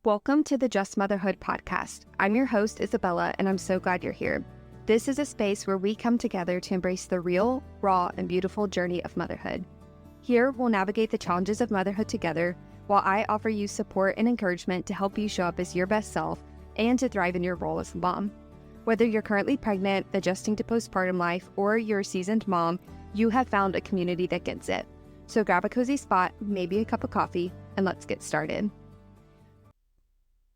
Welcome to the Just Motherhood podcast. I'm your host, Isabella, and I'm so glad you're here. This is a space where we come together to embrace the real, raw, and beautiful journey of motherhood. Here, we'll navigate the challenges of motherhood together, while I offer you support and encouragement to help you show up as your best self and to thrive in your role as a mom. Whether you're currently pregnant, adjusting to postpartum life, or you're a seasoned mom, you have found a community that gets it. So grab a cozy spot, maybe a cup of coffee, and let's get started.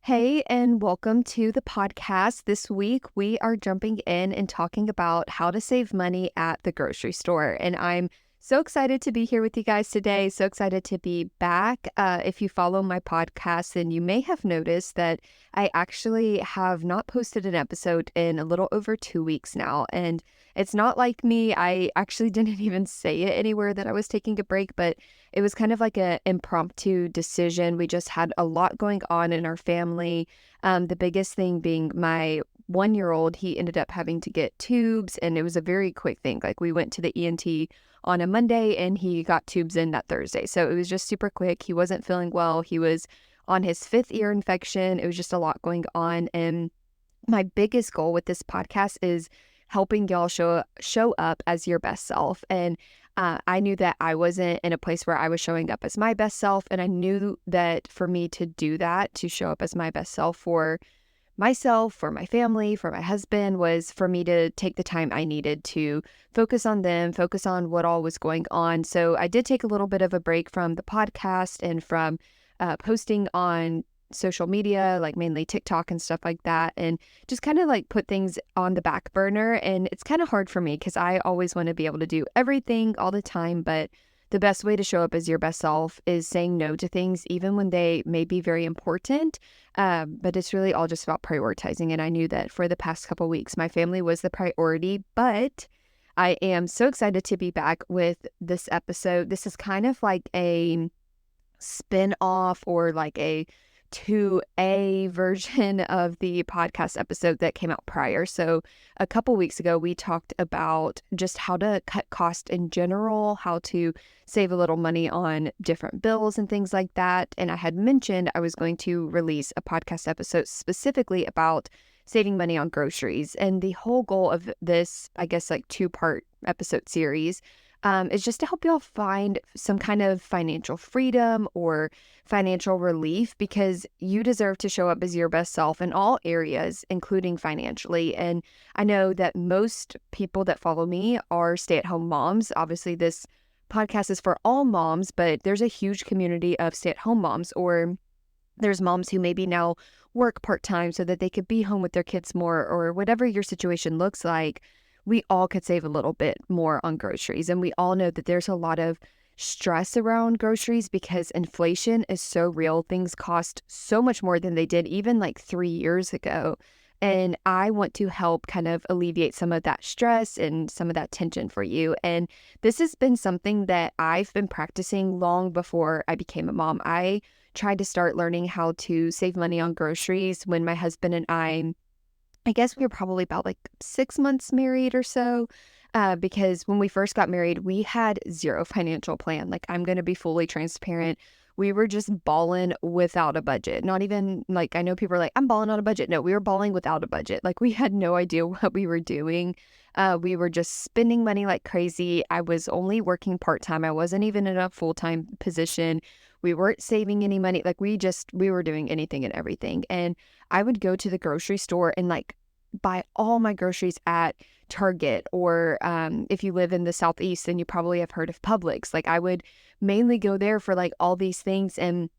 Hey, and welcome to the podcast. This week, we are jumping in and talking about how to save money at the grocery store. And I'm so excited to be here with you guys today. So excited to be back. If you follow my podcast, then you may have noticed that I actually have not posted an episode in a little over 2 weeks now. And it's not like me. I actually didn't even say it anywhere that I was taking a break, but it was kind of like an impromptu decision. We just had a lot going on in our family. The biggest thing being my 1-year-old, he ended up having to get tubes, and it was a very quick thing. Like, we went to the ENT on a Monday and he got tubes in that Thursday. So it was just super quick. He wasn't feeling well. He was on his 5th ear infection. It was just a lot going on. And my biggest goal with this podcast is helping y'all show up as your best self. And I knew that I wasn't in a place where I was showing up as my best self. And I knew that for me to do that, to show up as my best self for myself, for my family, for my husband, was for me to take the time I needed to focus on them, focus on what all was going on. So I did take a little bit of a break from the podcast and from posting on social media, like mainly TikTok and stuff like that, and just kind of like put things on the back burner. And it's kind of hard for me because I always want to be able to do everything all the time, but the best way to show up as your best self is saying no to things, even when they may be very important. But it's really all just about prioritizing. And I knew that for the past couple weeks, my family was the priority. But I am so excited to be back with this episode. This is kind of like a spin-off or like a 2A version of the podcast episode that came out prior. So a couple weeks ago, we talked about just how to cut cost in general, how to save a little money on different bills and things like that. And I had mentioned I was going to release a podcast episode specifically about saving money on groceries. And the whole goal of this, I guess, like 2-part episode series is just to help y'all find some kind of financial freedom or financial relief, because you deserve to show up as your best self in all areas, including financially. And I know that most people that follow me are stay-at-home moms. Obviously, this podcast is for all moms, but there's a huge community of stay-at-home moms, or there's moms who maybe now work part-time so that they could be home with their kids more, or whatever your situation looks like. We all could save a little bit more on groceries. And we all know that there's a lot of stress around groceries because inflation is so real. Things cost so much more than they did even like 3 years ago. And I want to help kind of alleviate some of that stress and some of that tension for you. And this has been something that I've been practicing long before I became a mom. I tried to start learning how to save money on groceries when my husband and I guess we were probably about like 6 months married or so, because when we first got married, we had zero financial plan. Like, I'm going to be fully transparent. We were just balling without a budget. Not even like, I know people are like, I'm balling on a budget. No, we were balling without a budget. Like, we had no idea what we were doing. We were just spending money like crazy. I was only working part-time. I wasn't even in a full-time position. We weren't saving any money. Like, we were doing anything and everything. And I would go to the grocery store and like buy all my groceries at Target, or if you live in the Southeast, then you probably have heard of Publix. Like, I would mainly go there for like all these things, and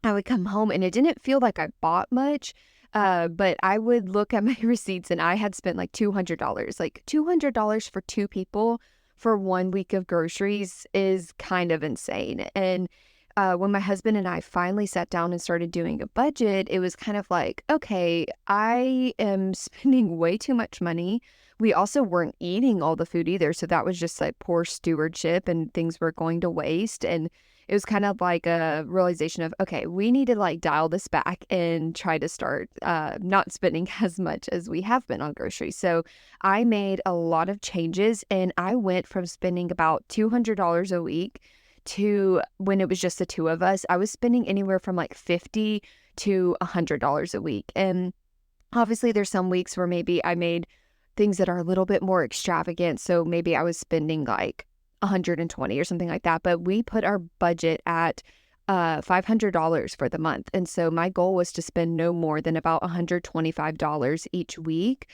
I would come home and it didn't feel like I bought much, but I would look at my receipts and I had spent like $200. Like, $200 for 2 people for 1 week of groceries is kind of insane. And when my husband and I finally sat down and started doing a budget, it was kind of like, okay, I am spending way too much money. We also weren't eating all the food either. So that was just like poor stewardship, and things were going to waste. And it was kind of like a realization of, okay, we need to like dial this back and try to start not spending as much as we have been on groceries. So I made a lot of changes, and I went from spending about $200 a week to, when it was just the 2 of us, I was spending anywhere from like $50 to $100 a week. And obviously there's some weeks where maybe I made things that are a little bit more extravagant. So maybe I was spending like 120 or something like that. But we put our budget at $500 for the month. And so my goal was to spend no more than about $125 each week,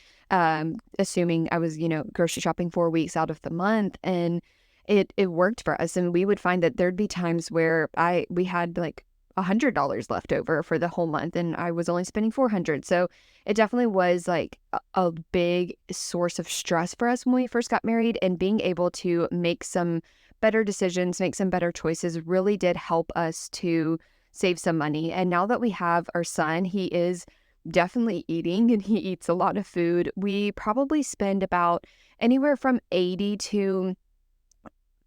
assuming I was, grocery shopping 4 weeks out of the month. And it worked for us. And we would find that there'd be times where we had like $100 left over for the whole month, and I was only spending $400. So it definitely was like a big source of stress for us when we first got married, and being able to make some better decisions, make some better choices really did help us to save some money. And now that we have our son, he is definitely eating and he eats a lot of food. We probably spend about anywhere from 80 to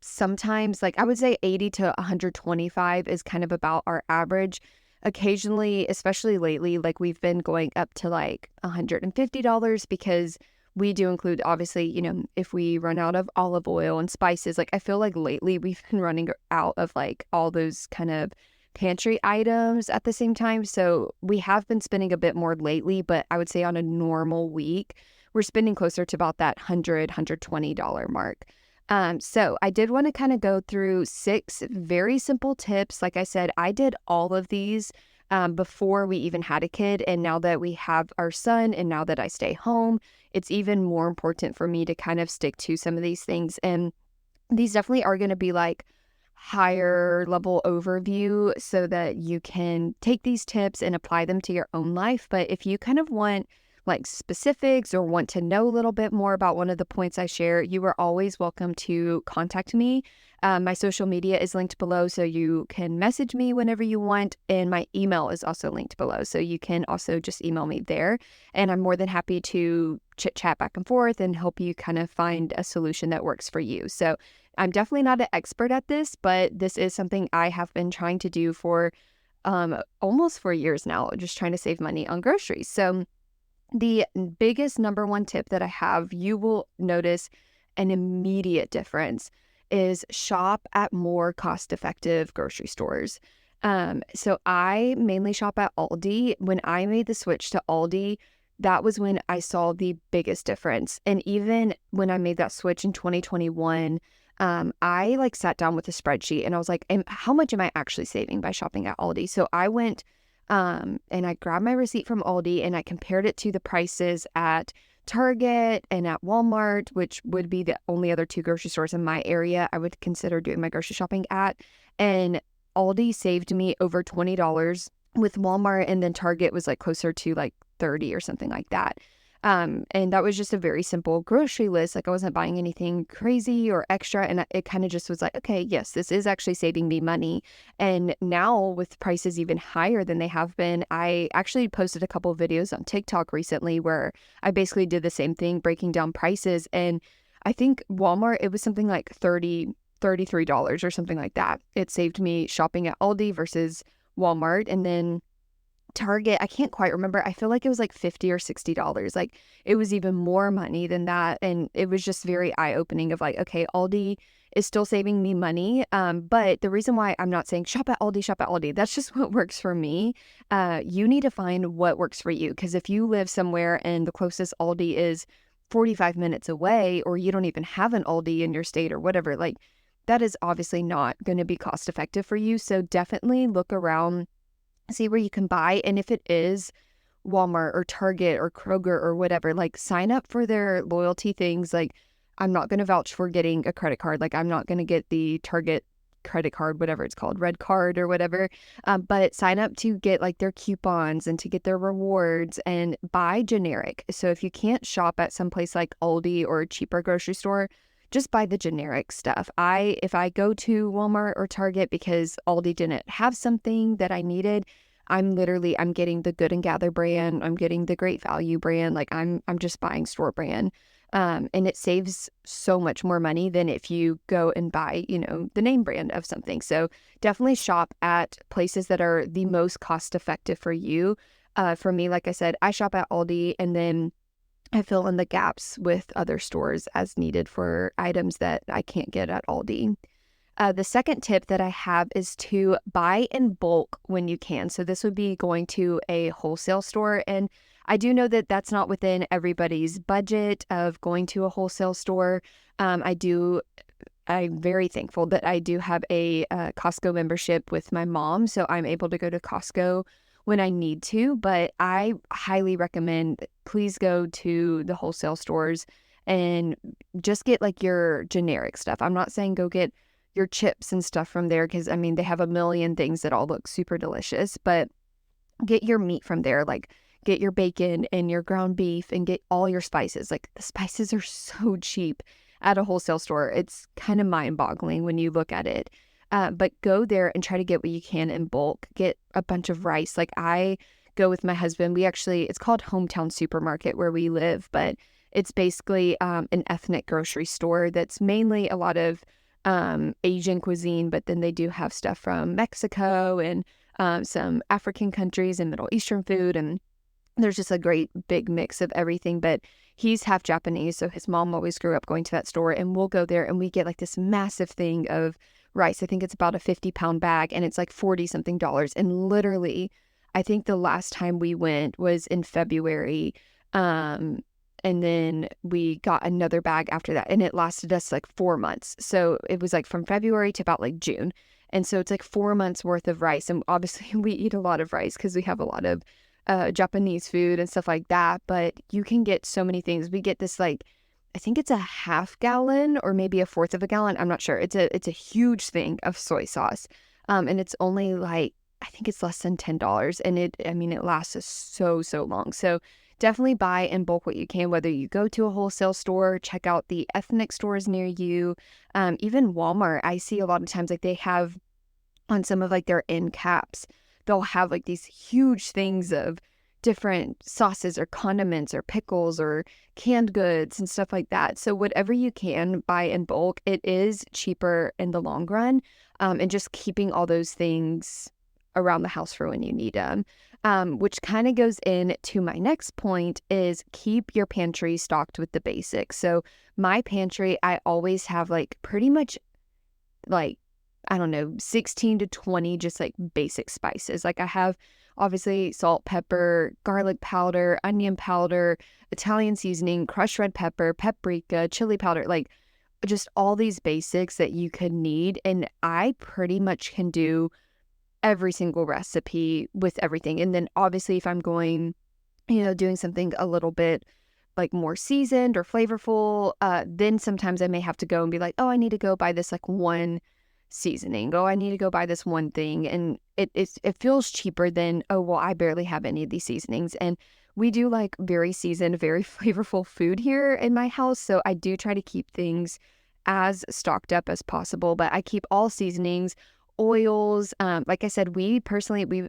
sometimes, like I would say 80 to 125 is kind of about our average. Occasionally, especially lately, like we've been going up to like $150 because we do include, obviously, if we run out of olive oil and spices. Like I feel like lately we've been running out of like all those kind of pantry items at the same time. So we have been spending a bit more lately, but I would say on a normal week, we're spending closer to about that $120 mark. So I did want to kind of go through 6 very simple tips. Like I said, I did all of these before we even had a kid. And now that we have our son and now that I stay home, it's even more important for me to kind of stick to some of these things. And these definitely are going to be like higher level overview so that you can take these tips and apply them to your own life. But if you kind of want like specifics or want to know a little bit more about one of the points I share, you are always welcome to contact me. My social media is linked below, so you can message me whenever you want. And my email is also linked below, so you can also just email me there. And I'm more than happy to chit chat back and forth and help you kind of find a solution that works for you. So I'm definitely not an expert at this, but this is something I have been trying to do for almost 4 years now, just trying to save money on groceries. So the biggest number one tip that I have, you will notice an immediate difference, is shop at more cost-effective grocery stores. So I mainly shop at Aldi. When I made the switch to Aldi, that was when I saw the biggest difference. And even when I made that switch in 2021, I like sat down with a spreadsheet and I was like, how much am I actually saving by shopping at Aldi? So I went and I grabbed my receipt from Aldi and I compared it to the prices at Target and at Walmart, which would be the only other 2 grocery stores in my area I would consider doing my grocery shopping at. And Aldi saved me over $20 with Walmart, and then Target was like closer to like 30 or something like that. And that was just a very simple grocery list. Like I wasn't buying anything crazy or extra. And it kind of just was like, okay, yes, this is actually saving me money. And now with prices even higher than they have been, I actually posted a couple of videos on TikTok recently where I basically did the same thing, breaking down prices. And I think Walmart, it was something like $33 or something like that. It saved me shopping at Aldi versus Walmart. And then Target, I can't quite remember. I feel like it was like $50 or $60. Like it was even more money than that. And it was just very eye-opening of like, okay, Aldi is still saving me money. But the reason why I'm not saying shop at Aldi, that's just what works for me. You need to find what works for you. Because if you live somewhere and the closest Aldi is 45 minutes away, or you don't even have an Aldi in your state or whatever, like that is obviously not going to be cost effective for you. So definitely look around, see where you can buy. And if it is Walmart or Target or Kroger or whatever, like sign up for their loyalty things. Like I'm not going to vouch for getting a credit card. Like I'm not going to get the Target credit card, whatever it's called, red card or whatever. But sign up to get like their coupons and to get their rewards, and buy generic. So if you can't shop at some place like Aldi or a cheaper grocery store, just buy the generic stuff. If I go to Walmart or Target because Aldi didn't have something that I needed, I'm getting the Good and Gather brand. I'm getting the Great Value brand. Like I'm just buying store brand. And it saves so much more money than if you go and buy, the name brand of something. So definitely shop at places that are the most cost effective for you. For me, like I said, I shop at Aldi, and then I fill in the gaps with other stores as needed for items that I can't get at Aldi. The second tip that I have is to buy in bulk when you can. So this would be going to a wholesale store. And I do know that that's not within everybody's budget of going to a wholesale store. I'm very thankful that I do have a Costco membership with my mom, so I'm able to go to Costco when I need to. But I highly recommend please go to the wholesale stores and just get like your generic stuff. I'm not saying go get your chips and stuff from there because I mean they have a million things that all look super delicious, but get your meat from there. Like get your bacon and your ground beef and get all your spices. Like the spices are so cheap at a wholesale store. It's kind of mind-boggling when you look at it. But go there and try to get what you can in bulk. Get a bunch of rice. Like I go with my husband. It's called Hometown Supermarket where we live, but it's basically an ethnic grocery store that's mainly a lot of Asian cuisine, but then they do have stuff from Mexico and some African countries and Middle Eastern food. And there's just a great big mix of everything. But he's half Japanese, so his mom always grew up going to that store, and we'll go there and we get like this massive thing of rice. I think it's about a 50-pound bag and it's like 40 something dollars. And literally, I think the last time we went was in February. And then we got another bag after that, and it lasted us like 4 months. So it was like from February to about like June. And so it's like 4 months worth of rice. And obviously we eat a lot of rice because we have a lot of Japanese food and stuff like that. But you can get so many things. We get this like, I think it's a half gallon or maybe a fourth of a gallon. I'm not sure. It's a huge thing of soy sauce. And it's only like, I think it's less than $10. And it lasts us so long. So definitely buy in bulk what you can, whether you go to a wholesale store, check out the ethnic stores near you. Even Walmart, I see a lot of times like they have on some of like their end caps, they'll have like these huge things of different sauces or condiments or pickles or canned goods and stuff like that. So whatever you can buy in bulk, it is cheaper in the long run. And just keeping all those things around the house for when you need them. Which kind of goes into my next point is keep your pantry stocked with the basics. So my pantry, I always have like pretty much like, I don't know, 16 to 20 just like basic spices. Like I have obviously salt, pepper, garlic powder, onion powder, Italian seasoning, crushed red pepper, paprika, chili powder, like just all these basics that you could need. And I pretty much can do every single recipe with everything. And then obviously if I'm going, doing something a little bit like more seasoned or flavorful, then sometimes I may have to go and be like, oh, I need to go buy this like one seasoning. Oh, I need to go buy this one thing. And it feels cheaper than, oh, well, I barely have any of these seasonings. And we do like very seasoned, very flavorful food here in my house. So I do try to keep things as stocked up as possible, but I keep all seasonings, oils. Like I said, we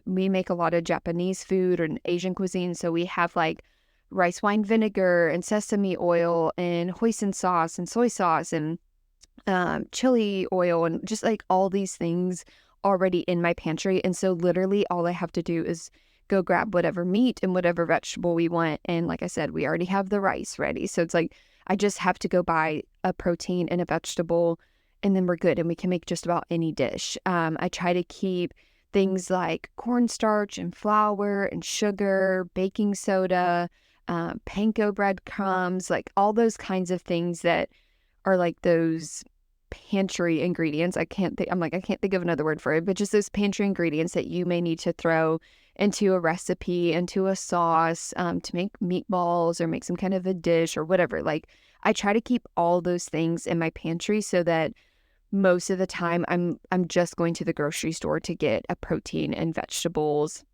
make a lot of Japanese food and Asian cuisine. So we have like rice wine vinegar and sesame oil and hoisin sauce and soy sauce and chili oil and just like all these things already in my pantry. And so literally all I have to do is go grab whatever meat and whatever vegetable we want. And like I said, we already have the rice ready. So it's like, I just have to go buy a protein and a vegetable and then we're good. And we can make just about any dish. I try to keep things like cornstarch and flour and sugar, baking soda, panko breadcrumbs, like all those kinds of things that are like those pantry ingredients. I can't think of another word for it, but just those pantry ingredients that you may need to throw into a recipe, into a sauce, to make meatballs or make some kind of a dish or whatever. Like I try to keep all those things in my pantry so that most of the time I'm just going to the grocery store to get a protein and vegetables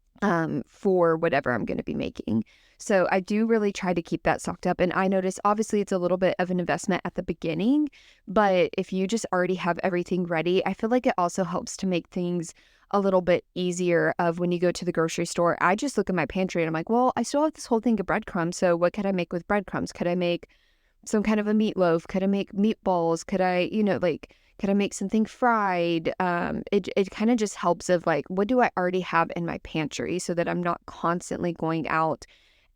for whatever I'm going to be making. So I do really try to keep that stocked up. And I notice obviously it's a little bit of an investment at the beginning, but if you just already have everything ready, I feel like it also helps to make things a little bit easier of when you go to the grocery store. I just look at my pantry and I'm like, well, I still have this whole thing of breadcrumbs. So what could I make with breadcrumbs? Could I make some kind of a meatloaf? Could I make meatballs? Could I, could I make something fried? It kind of just helps of like, what do I already have in my pantry so that I'm not constantly going out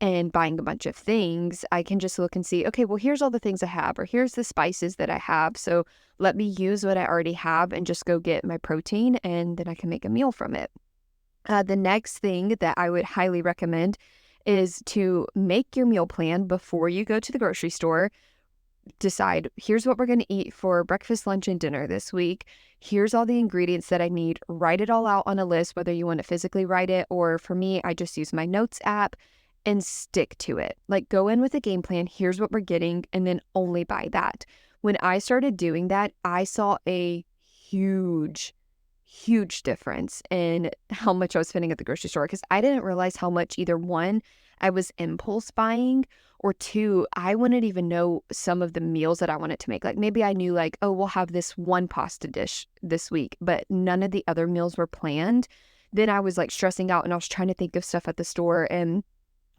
and buying a bunch of things, I can just look and see, okay, well, here's all the things I have, or here's the spices that I have. So let me use what I already have and just go get my protein, and then I can make a meal from it. The next thing that I would highly recommend is to make your meal plan before you go to the grocery store. Decide, here's what we're going to eat for breakfast, lunch, and dinner this week. Here's all the ingredients that I need. Write it all out on a list, whether you want to physically write it, or for me, I just use my notes app, and stick to it. Like, go in with a game plan. Here's what we're getting, and then only buy that. When I started doing that, I saw a huge, huge difference in how much I was spending at the grocery store, because I didn't realize how much, either one, I was impulse buying, or two, I wouldn't even know some of the meals that I wanted to make. Like, maybe I knew, like, oh, we'll have this one pasta dish this week, but none of the other meals were planned. Then I was like stressing out, and I was trying to think of stuff at the store, and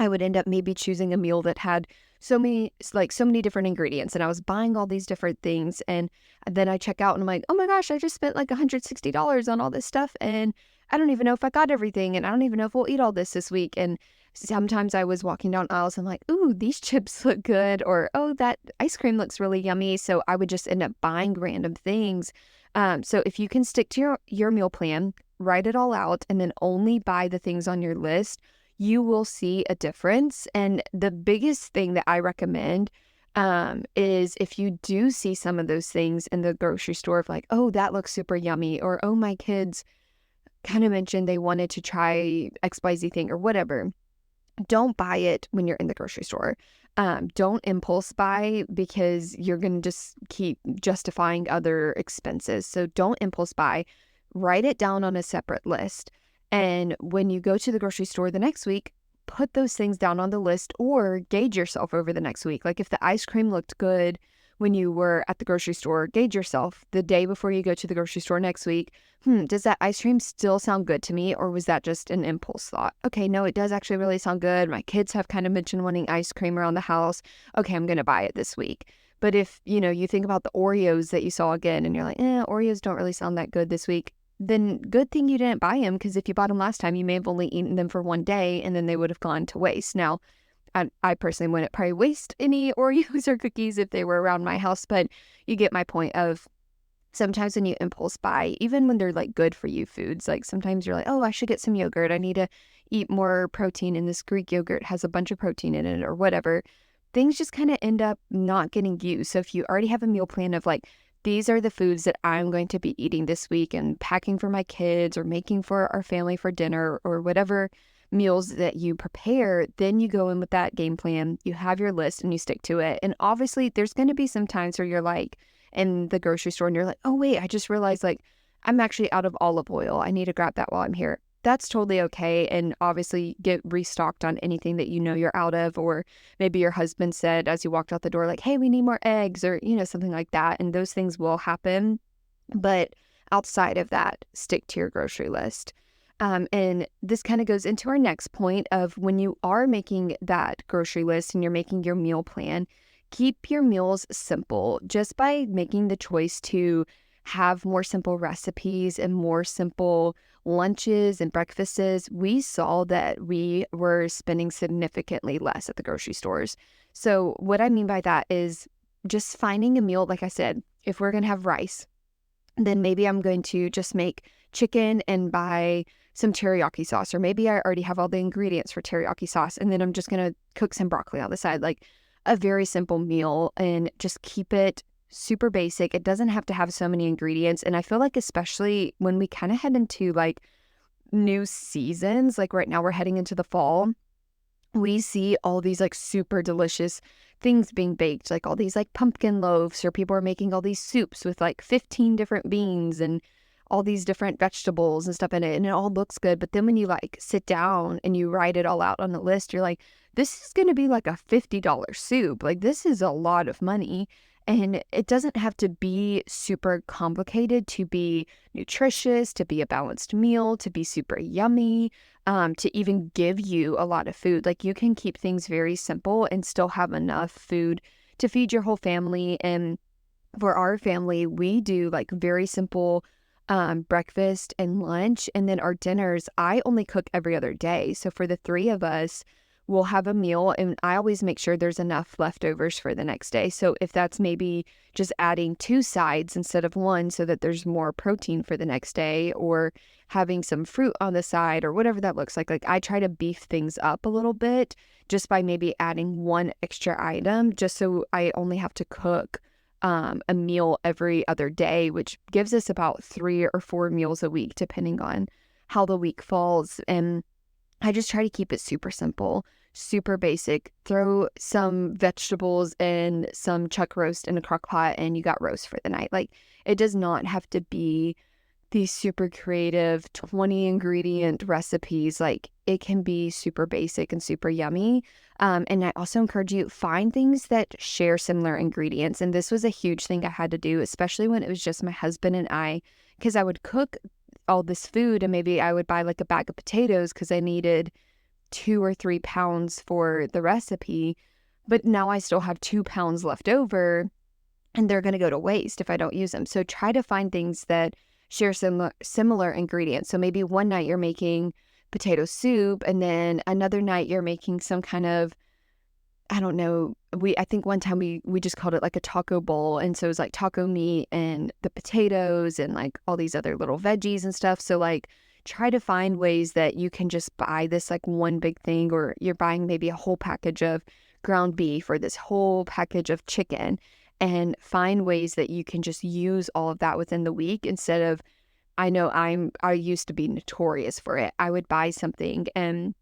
I would end up maybe choosing a meal that had so many different ingredients, and I was buying all these different things. And then I check out and I'm like, oh my gosh, I just spent like $160 on all this stuff, and I don't even know if I got everything, and I don't even know if we'll eat all this week. And sometimes I was walking down aisles and like, ooh, these chips look good, or oh, that ice cream looks really yummy. So I would just end up buying random things. So if you can stick to your meal plan, write it all out, and then only buy the things on your list, you will see a difference. And the biggest thing that I recommend is, if you do see some of those things in the grocery store, of like, oh, that looks super yummy, or oh, my kids kind of mentioned they wanted to try XYZ thing or whatever, don't buy it when you're in the grocery store. Don't impulse buy, because you're going to just keep justifying other expenses. So don't impulse buy. Write it down on a separate list. And when you go to the grocery store the next week, put those things down on the list, or gauge yourself over the next week. Like, if the ice cream looked good when you were at the grocery store, gauge yourself the day before you go to the grocery store next week. Does that ice cream still sound good to me, or was that just an impulse thought? Okay, no, it does actually really sound good. My kids have kind of mentioned wanting ice cream around the house. Okay, I'm going to buy it this week. But if, you think about the Oreos that you saw again, and you're like, Oreos don't really sound that good this week, then good thing you didn't buy them, because if you bought them last time, you may have only eaten them for one day, and then they would have gone to waste. Now, I personally wouldn't probably waste any Oreos or cookies if they were around my house, but you get my point of, sometimes when you impulse buy, even when they're like good for you foods, like sometimes you're like, oh, I should get some yogurt. I need to eat more protein, and this Greek yogurt has a bunch of protein in it, or whatever. Things just kind of end up not getting used. So if you already have a meal plan of like, these are the foods that I'm going to be eating this week, and packing for my kids, or making for our family for dinner, or whatever meals that you prepare, then you go in with that game plan, you have your list, and you stick to it. And obviously there's going to be some times where you're like in the grocery store and you're like, oh wait, I just realized like I'm actually out of olive oil. I need to grab that while I'm here. That's totally okay. And obviously get restocked on anything that you're out of, or maybe your husband said as you walked out the door, like, hey, we need more eggs, or, something like that. And those things will happen. But outside of that, stick to your grocery list. And this kind of goes into our next point of, when you are making that grocery list and you're making your meal plan, keep your meals simple. Just by making the choice to have more simple recipes and more simple lunches and breakfasts, we saw that we were spending significantly less at the grocery stores. So what I mean by that is just finding a meal. Like I said, if we're going to have rice, then maybe I'm going to just make chicken and buy some teriyaki sauce, or maybe I already have all the ingredients for teriyaki sauce, and then I'm just going to cook some broccoli on the side. Like, a very simple meal, and just keep it super basic. It doesn't have to have so many ingredients. And I feel like, especially when we kind of head into like new seasons, like right now we're heading into the fall, we see all these like super delicious things being baked, like all these like pumpkin loaves, or people are making all these soups with like 15 different beans and all these different vegetables and stuff in it, and it all looks good. But then when you like sit down and you write it all out on the list, you're like, this is going to be like a $50 soup. Like, this is a lot of money. And it doesn't have to be super complicated to be nutritious, to be a balanced meal, to be super yummy, to even give you a lot of food. Like, you can keep things very simple and still have enough food to feed your whole family. And for our family, we do like very simple breakfast and lunch. And then our dinners, I only cook every other day. So for the three of us, we'll have a meal, and I always make sure there's enough leftovers for the next day. So if that's maybe just adding two sides instead of one so that there's more protein for the next day, or having some fruit on the side, or whatever that looks like I try to beef things up a little bit just by maybe adding one extra item, just so I only have to cook a meal every other day, which gives us about 3 or 4 meals a week, depending on how the week falls. And I just try to keep it super simple, super basic. Throw some vegetables and some chuck roast in a crock pot, and you got roast for the night. Like, it does not have to be these super creative 20 ingredient recipes. Like, it can be super basic and super yummy. And I also encourage you, find things that share similar ingredients. And this was a huge thing I had to do, especially when it was just my husband and I, because I would cook all this food and maybe I would buy like a bag of potatoes because I needed 2 or 3 pounds for the recipe. But now I still have 2 pounds left over, and they're going to go to waste if I don't use them. So try to find things that share similar ingredients. So maybe one night you're making potato soup, and then another night you're making some kind of, I don't know, I think one time we just called it like a taco bowl. And so it was like taco meat and the potatoes and like all these other little veggies and stuff. So like, try to find ways that you can just buy this like one big thing, or you're buying maybe a whole package of ground beef or this whole package of chicken, and find ways that you can just use all of that within the week instead of, I used to be notorious for it. I would buy something and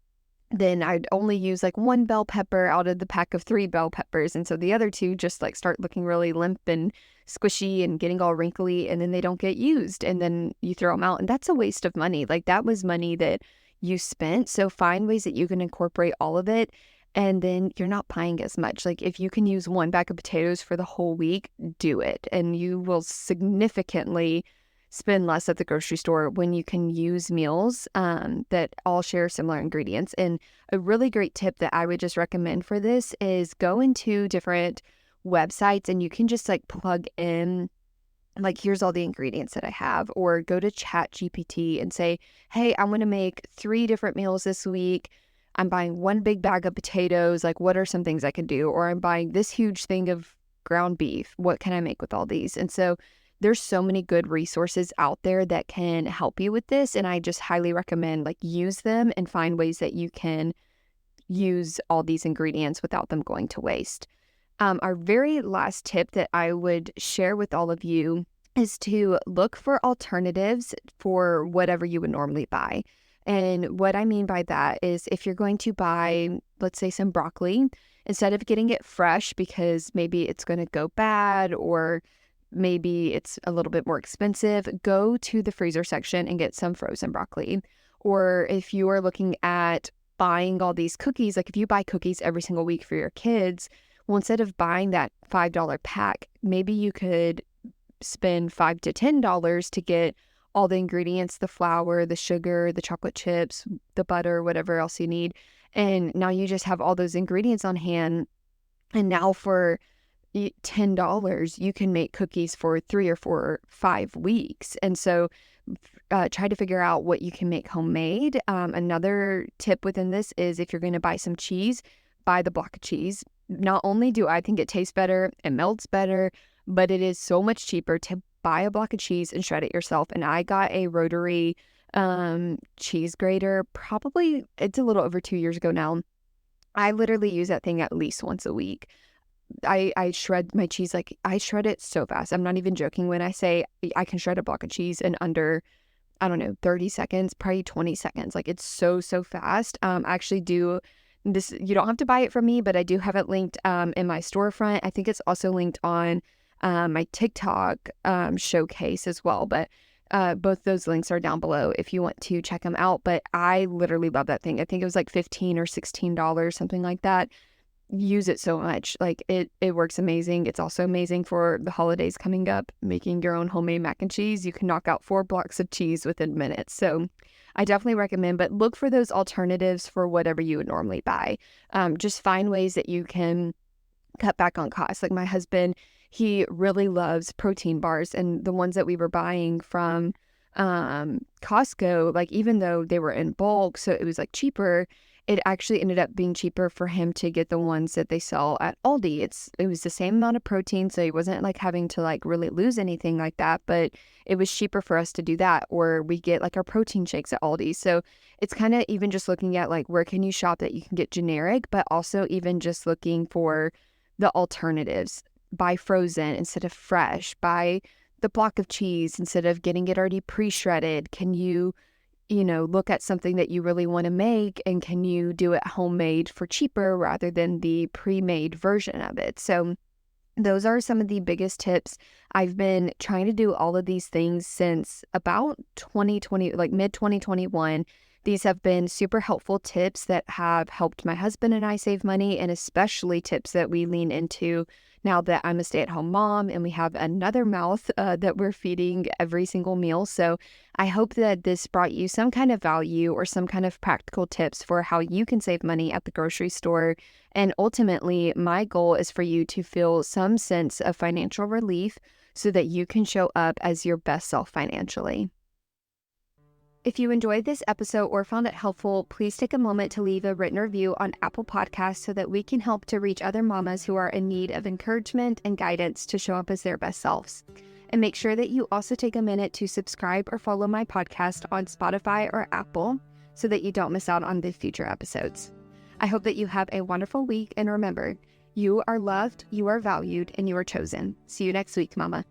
then I'd only use like one bell pepper out of the pack of 3 bell peppers. And so the other two just like start looking really limp and squishy and getting all wrinkly, and then they don't get used. And then you throw them out, and that's a waste of money. Like, that was money that you spent. So find ways that you can incorporate all of it. And then you're not buying as much. Like, if you can use one bag of potatoes for the whole week, do it. And you will significantly spend less at the grocery store when you can use meals that all share similar ingredients. And a really great tip that I would just recommend for this is go into different websites, and you can just like plug in, like, here's all the ingredients that I have, or go to Chat GPT and say, hey, I want to make 3 different meals this week. I'm buying one big bag of potatoes. Like, what are some things I can do? Or I'm buying this huge thing of ground beef. What can I make with all these? And so there's so many good resources out there that can help you with this. And I just highly recommend like use them and find ways that you can use all these ingredients without them going to waste. Our very last tip that I would share with all of you is to look for alternatives for whatever you would normally buy. And what I mean by that is, if you're going to buy, let's say, some broccoli, instead of getting it fresh because maybe it's going to go bad, or maybe it's a little bit more expensive, go to the freezer section and get some frozen broccoli. Or if you are looking at buying all these cookies, like if you buy cookies every single week for your kids, well, instead of buying that $5 pack, maybe you could spend $5 to $10 to get all the ingredients, the flour, the sugar, the chocolate chips, the butter, whatever else you need. And now you just have all those ingredients on hand. And now for $10, you can make cookies for 3 or 4 or 5 weeks. And so try to figure out what you can make homemade. Another tip within this is, if you're going to buy some cheese, buy the block of cheese. Not only do I think it tastes better, it melts better, but it is so much cheaper to buy a block of cheese and shred it yourself. And I got a rotary cheese grater, probably, it's a little over 2 years ago now. I literally use that thing at least once a week. I shred my cheese, like, I shred it so fast. I'm not even joking when I say I can shred a block of cheese in under, I don't know, 30 seconds, probably 20 seconds. Like, it's so fast. I actually do this. You don't have to buy it from me, but I do have it linked in my storefront. I think it's also linked on my TikTok showcase as well. But both those links are down below if you want to check them out. But I literally love that thing. I think it was like $15 or $16, something like that. Use it so much. Like, it works amazing. It's also amazing for the holidays coming up, making your own homemade mac and cheese. You can knock out 4 blocks of cheese within minutes. So I definitely recommend, but look for those alternatives for whatever you would normally buy. Just find ways that you can cut back on costs. Like, my husband, he really loves protein bars, and the ones that we were buying from Costco, like, even though they were in bulk, so it was like cheaper, it actually ended up being cheaper for him to get the ones that they sell at Aldi. It was the same amount of protein, so he wasn't like having to like really lose anything like that, but it was cheaper for us to do that. Or we get like our protein shakes at Aldi. So it's kind of even just looking at like where can you shop that you can get generic, but also even just looking for the alternatives. Buy frozen instead of fresh. Buy the block of cheese instead of getting it already pre-shredded. Can you look at something that you really want to make, and can you do it homemade for cheaper rather than the pre-made version of it? So those are some of the biggest tips. I've been trying to do all of these things since about 2020, like mid 2021. These have been super helpful tips that have helped my husband and I save money, and especially tips that we lean into now that I'm a stay-at-home mom and we have another mouth that we're feeding every single meal. So I hope that this brought you some kind of value or some kind of practical tips for how you can save money at the grocery store. And ultimately, my goal is for you to feel some sense of financial relief so that you can show up as your best self financially. If you enjoyed this episode or found it helpful, please take a moment to leave a written review on Apple Podcasts so that we can help to reach other mamas who are in need of encouragement and guidance to show up as their best selves. And make sure that you also take a minute to subscribe or follow my podcast on Spotify or Apple so that you don't miss out on the future episodes. I hope that you have a wonderful week, and remember, you are loved, you are valued, and you are chosen. See you next week, Mama.